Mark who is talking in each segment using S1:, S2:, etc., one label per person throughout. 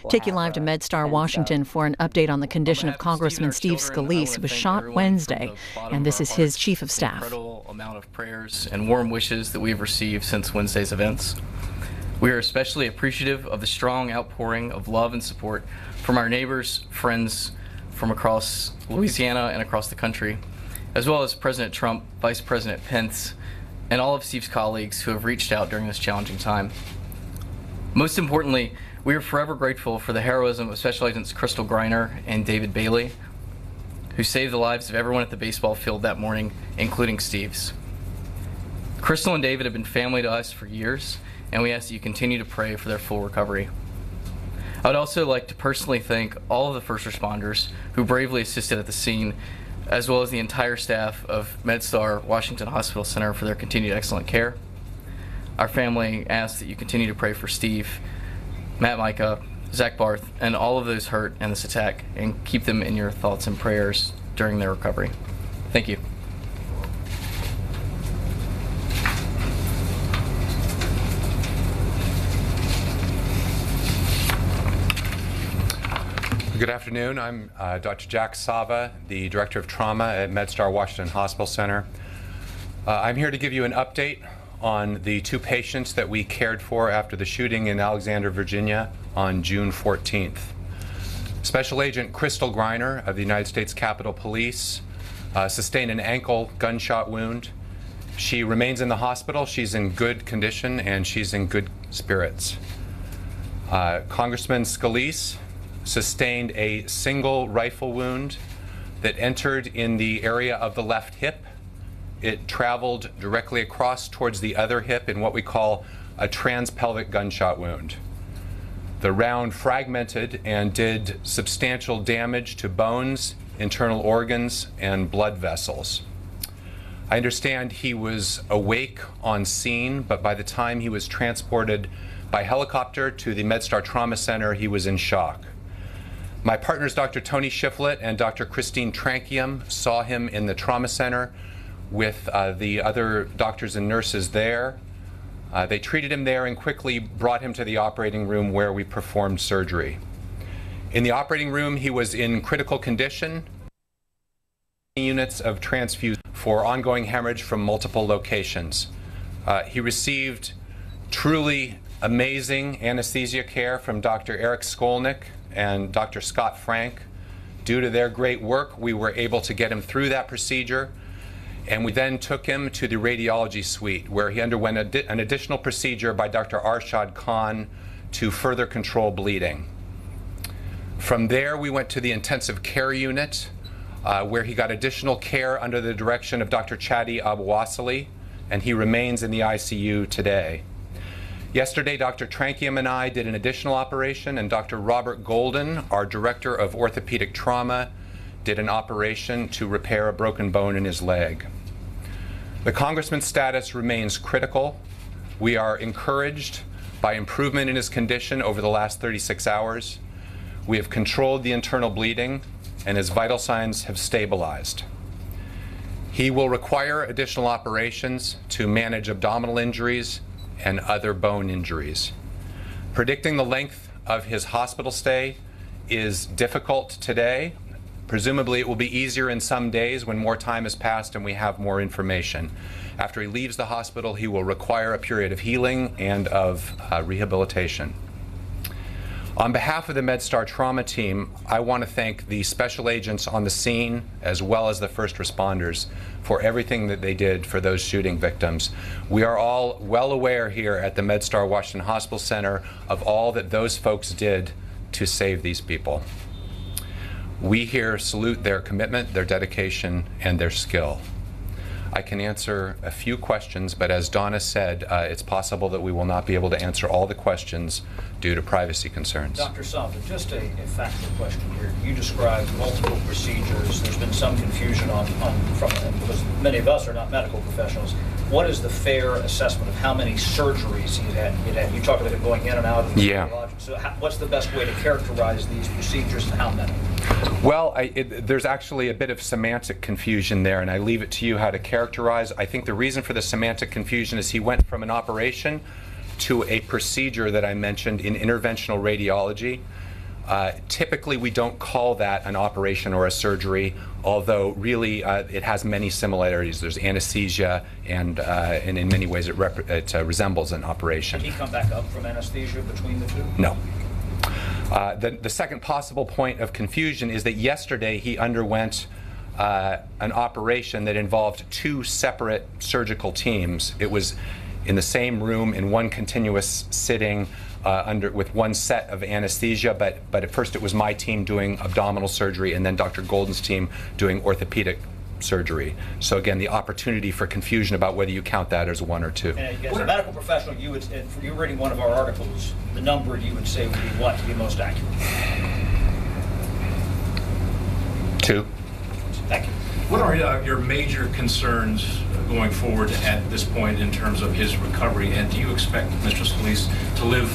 S1: Take you live to MedStar Washington for an update on the condition of Congressman Steve Scalise, who was shot Wednesday, and this is his chief of staff.
S2: Incredible amount of prayers and warm wishes that we've received since Wednesday's events. We are especially appreciative of the strong outpouring of love and support from our neighbors, friends from across Louisiana and across the country, as well as President Trump, Vice President Pence, and all of Steve's colleagues who have reached out during this challenging time. Most importantly, we are forever grateful for the heroism of Special Agents Crystal Griner and David Bailey, who saved the lives of everyone at the baseball field that morning, including Steve's. Crystal and David have been family to us for years, and we ask that you continue to pray for their full recovery. I would also like to personally thank all of the first responders who bravely assisted at the scene, as well as the entire staff of MedStar Washington Hospital Center for their continued excellent care. Our family asks that you continue to pray for Steve, Matt Micah, Zach Barth, and all of those hurt in this attack, and keep them in your thoughts and prayers during their recovery. Thank you.
S3: Good afternoon. I'm Dr. Jack Sava, the Director of Trauma at MedStar Washington Hospital Center. I'm here to give you an update on the two patients that we cared for after the shooting in Alexandria, Virginia on June 14th. Special Agent Crystal Griner of the United States Capitol Police sustained an ankle gunshot wound. She remains in the hospital. She's in good condition and she's in good spirits. Congressman Scalise sustained a single rifle wound that entered in the area of the left hip. It traveled directly across towards the other hip in what we call a transpelvic gunshot wound. The round fragmented and did substantial damage to bones, internal organs, and blood vessels. I understand he was awake on scene, but by the time he was transported by helicopter to the MedStar Trauma Center, he was in shock. My partners, Dr. Tony Shiflett and Dr. Christine Trankium, saw him in the trauma center with the other doctors and nurses there. They treated him there and quickly brought him to the operating room where we performed surgery. In the operating room, he was in critical condition. Units of transfusion for ongoing hemorrhage from multiple locations. He received truly amazing anesthesia care from Dr. Eric Skolnick and Dr. Scott Frank. Due to their great work, we were able to get him through that procedure, and we then took him to the radiology suite where he underwent an additional procedure by Dr. Arshad Khan to further control bleeding. From there, we went to the intensive care unit where he got additional care under the direction of Dr. Chadi Abouasali, and he remains in the ICU today. Yesterday, Dr. Trankium and I did an additional operation, and Dr. Robert Golden, our Director of Orthopedic Trauma, did an operation to repair a broken bone in his leg. The Congressman's status remains critical. We are encouraged by improvement in his condition over the last 36 hours. We have controlled the internal bleeding, and his vital signs have stabilized. He will require additional operations to manage abdominal injuries and other bone injuries. Predicting the length of his hospital stay is difficult today. Presumably it will be easier in some days when more time has passed and we have more information. After he leaves the hospital, he will require a period of healing and of rehabilitation. On behalf of the MedStar Trauma team, I want to thank the special agents on the scene as well as the first responders for everything that they did for those shooting victims. We are all well aware here at the MedStar Washington Hospital Center of all that those folks did to save these people. We here salute their commitment, their dedication, and their skill. I can answer a few questions, but as Donna said, it's possible that we will not be able to answer all the questions due to privacy concerns.
S4: Dr. Sava, just a factual question here. You described multiple procedures. There's been some confusion from them because many of us are not medical professionals. What is the fair assessment of how many surgeries he had? You talked about it going in and out of the radiologic. So what's the best way to characterize these procedures and how many?
S3: Well, there's actually a bit of semantic confusion there, and I leave it to you how to characterize. I think the reason for the semantic confusion is he went from an operation to a procedure that I mentioned in interventional radiology. Typically, we don't call that an operation or a surgery, although really it has many similarities. There's anesthesia, and in many ways it resembles an operation.
S4: Did he come back up from anesthesia between the two?
S3: No. The second possible point of confusion is that yesterday he underwent an operation that involved two separate surgical teams. It was in the same room in one continuous sitting with one set of anesthesia, but at first it was my team doing abdominal surgery and then Dr. Golden's team doing orthopedic surgery. So again, the opportunity for confusion about whether you count that as one or two.
S4: And as a medical professional, you would, if you were reading one of our articles, the number you would say would be what to be most accurate?
S3: 2.
S4: Thank you.
S5: What are your major concerns going forward at this point in terms of his recovery, and do you expect Mr. Scalise to live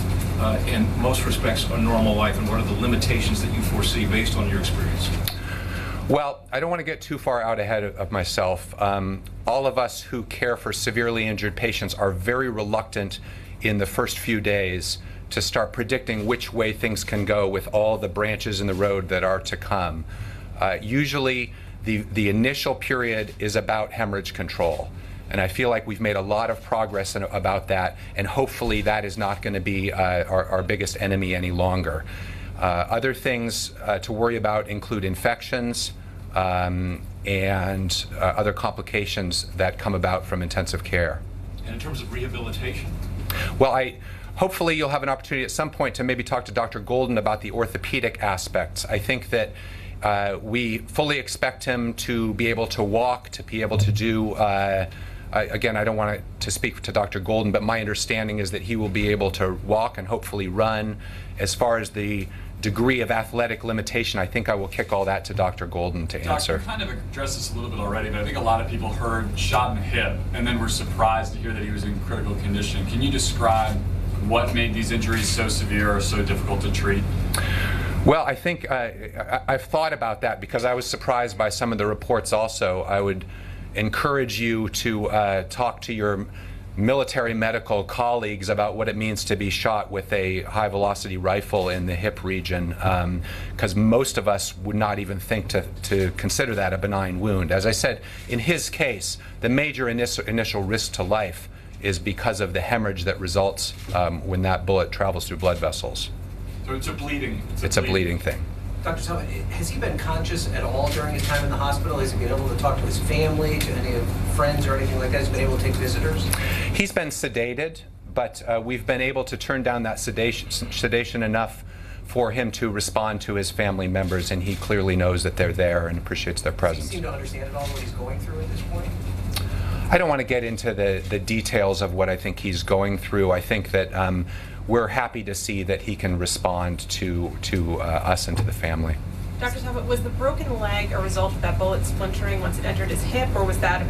S5: in most respects a normal life, and what are the limitations that you foresee based on your experience?
S3: Well, I don't want to get too far out ahead of myself. All of us who care for severely injured patients are very reluctant in the first few days to start predicting which way things can go with all the branches in the road that are to come. Usually, the initial period is about hemorrhage control. And I feel like we've made a lot of progress about that, and hopefully that is not going to be our biggest enemy any longer. Other things to worry about include infections and other complications that come about from intensive care.
S5: And in terms of rehabilitation?
S3: Well, hopefully you'll have an opportunity at some point to maybe talk to Dr. Golden about the orthopedic aspects. I think that we fully expect him to be able to walk, to be able to do, again, I don't want to speak to Dr. Golden, but my understanding is that he will be able to walk and hopefully run. As far as the degree of athletic limitation, I think I will kick all that to Dr. Golden to answer.
S6: Doctor, you kind of addressed this a little bit already, but I think a lot of people heard shot in the hip and then were surprised to hear that he was in critical condition. Can you describe what made these injuries so severe or so difficult to treat?
S3: Well, I think I've thought about that because I was surprised by some of the reports also. I would encourage you to talk to your military medical colleagues about what it means to be shot with a high-velocity rifle in the hip region, because most of us would not even think to consider that a benign wound. As I said, in his case, the major initial risk to life is because of the hemorrhage that results when that bullet travels through blood vessels.
S6: So it's a bleeding.
S3: It's a bleeding thing.
S7: Dr. Salva, has he been conscious at all during his time in the hospital? Has he been able to talk to his family, to any of friends or anything like that? Has he been able to take visitors?
S3: He's been sedated, but we've been able to turn down that sedation enough for him to respond to his family members, and he clearly knows that they're there and appreciates their presence.
S7: Does he seem to understand at all what he's going through at this point?
S3: I don't want to get into the details of what I think he's going through. I think that we're happy to see that he can respond to us and to the family.
S8: Dr. Salva, was the broken leg a result of that bullet splintering once it entered his hip, or was that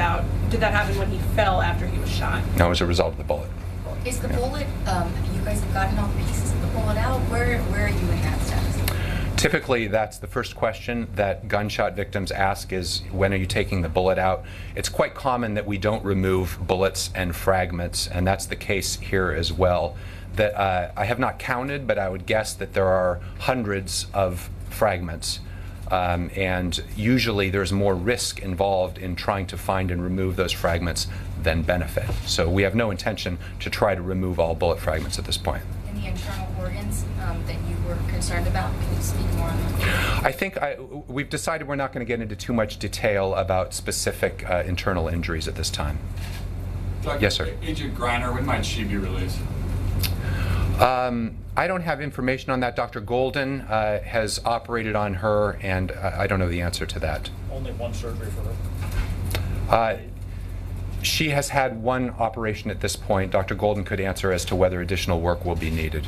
S8: did that happen when he fell after he was shot?
S3: No, it was a result of the bullet.
S9: Is the bullet, you guys have gotten all the pieces of the bullet out? Where are you in that status?
S3: Typically, that's the first question that gunshot victims ask is, when are you taking the bullet out? It's quite common that we don't remove bullets and fragments, and that's the case here as well. That I have not counted, but I would guess that there are hundreds of fragments, and usually there's more risk involved in trying to find and remove those fragments than benefit. So we have no intention to try to remove all bullet fragments at this point.
S9: And the internal organs that you were concerned about, can you speak more on that?
S3: I think we've decided we're not going to get into too much detail about specific internal injuries at this time.
S6: Dr.
S3: Yes, sir.
S6: Agent Greiner, when might she be released?
S3: I don't have information on that. Dr. Golden has operated on her, and I don't know the answer to that.
S4: Only one surgery for her?
S3: She has had one operation at this point. Dr. Golden could answer as to whether additional work will be needed.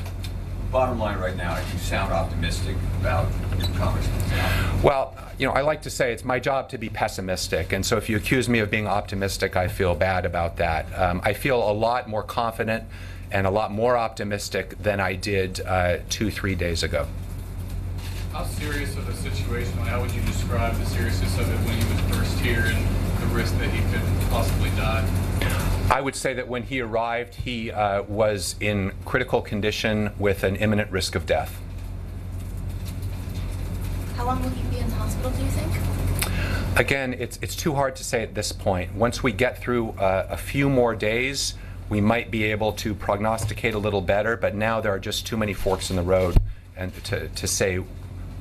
S10: Bottom line right now, you sound optimistic about your Congressman.
S3: Well, you know, I like to say it's my job to be pessimistic, and so if you accuse me of being optimistic, I feel bad about that. I feel a lot more confident and a lot more optimistic than I did 2-3 days ago.
S6: How serious of a situation, how would you describe the seriousness of it when he was first here and the risk that he could possibly die?
S3: I would say that when he arrived, he was in critical condition with an imminent risk of death.
S9: How long will he be in the hospital, do you think?
S3: Again, it's too hard to say at this point. Once we get through a few more days, we might be able to prognosticate a little better, but now there are just too many forks in the road and to say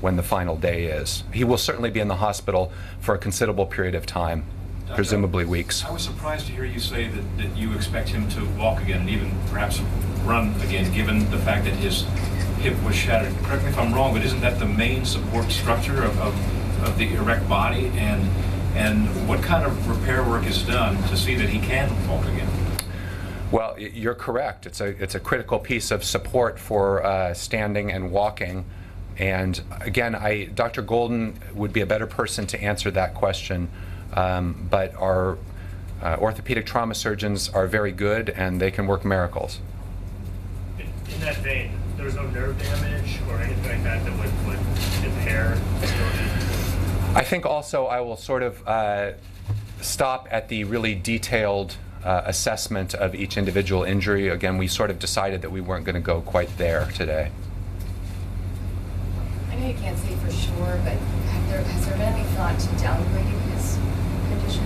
S3: when the final day is. He will certainly be in the hospital for a considerable period of time, presumably weeks.
S5: I was surprised to hear you say that you expect him to walk again and even perhaps run again, given the fact that his hip was shattered. Correct me if I'm wrong, but isn't that the main support structure of the erect body? And what kind of repair work is done to see that he can walk again?
S3: Well, you're correct. It's a critical piece of support for standing and walking. And again, Dr. Golden would be a better person to answer that question. But our orthopedic trauma surgeons are very good, and they can work miracles.
S11: In that vein, there was no nerve damage or anything like that that would impair ability?
S3: I think also I will sort of stop at the really detailed assessment of each individual injury. Again, we sort of decided that we weren't going to go quite there today.
S9: I know you can't say for sure, but has there been any thought to downgrading his condition?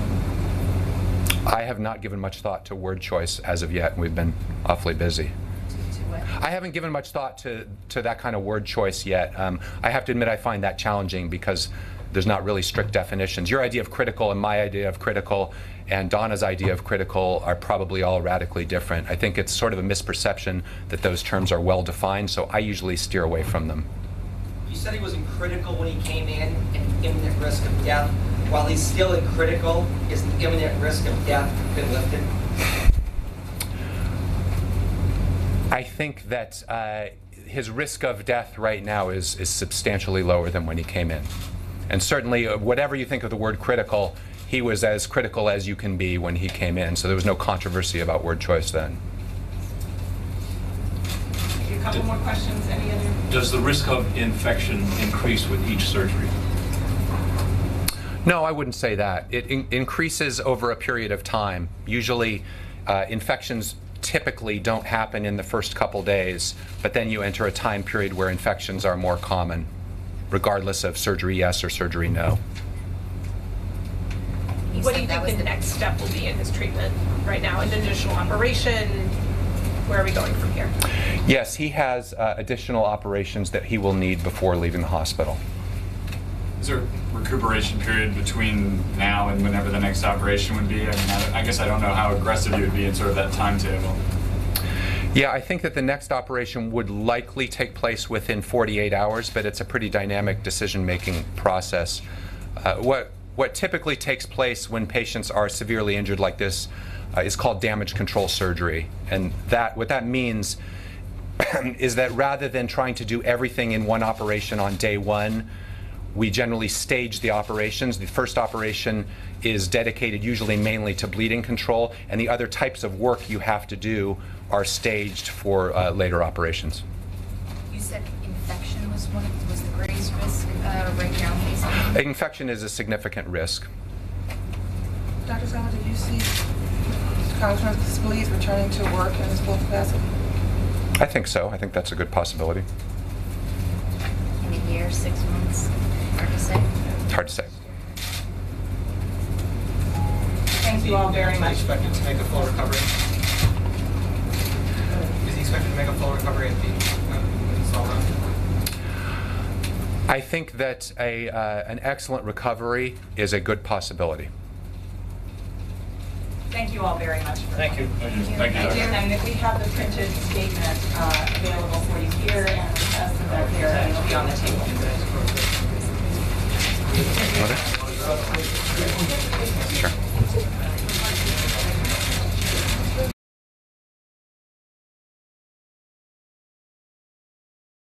S3: I have not given much thought to word choice as of yet, and we've been awfully busy.
S9: To what?
S3: I haven't given much thought to that kind of word choice yet. I have to admit I find that challenging because there's not really strict definitions. Your idea of critical and my idea of critical and Donna's idea of critical are probably all radically different. I think it's sort of a misperception that those terms are well defined, so I usually steer away from them.
S12: You said he was in critical when he came in and imminent risk of death. While he's still in critical, is the imminent risk of death been lifted?
S3: I think that his risk of death right now is substantially lower than when he came in. And certainly, whatever you think of the word critical, he was as critical as you can be when he came in. So there was no controversy about word choice then.
S8: A couple more questions. Any other?
S5: Does the risk of infection increase with each surgery?
S3: No, I wouldn't say that. It increases over a period of time. Usually, infections typically don't happen in the first couple days, but then you enter a time period where infections are more common, regardless of surgery yes or surgery no.
S8: What do you think the next step will be in his treatment right now? An additional operation? Where are we going from here?
S3: Yes, he has additional operations that he will need before leaving the hospital.
S6: Is there a recuperation period between now and whenever the next operation would be? I mean, I guess I don't know how aggressive you would be in sort of that timetable.
S3: Yeah, I think that the next operation would likely take place within 48 hours, but it's a pretty dynamic decision-making process. What typically takes place when patients are severely injured like this is called damage control surgery. And what that means is that rather than trying to do everything in one operation on day one, we generally stage the operations. The first operation is dedicated usually mainly to bleeding control, and the other types of work you have to do are staged for later operations.
S9: You said infection was the greatest risk right now facing?
S3: Infection is a significant risk.
S13: Dr. Sama, did you see Congressman Scalise returning to work in his full capacity?
S3: I think so. I think that's a good possibility.
S9: In a year, 6 months? Hard to say.
S3: Hard to say.
S8: Thank you all very much.
S7: Is he expected to make a full recovery? Is he expected to make a full recovery at the when it's all done?
S3: I think that an excellent recovery is a good possibility.
S8: Thank you all very much.
S4: Thank you.
S6: Thank you.
S8: And if we have the printed statement available for you here and the test back here, and it'll be on the table.
S3: Sure.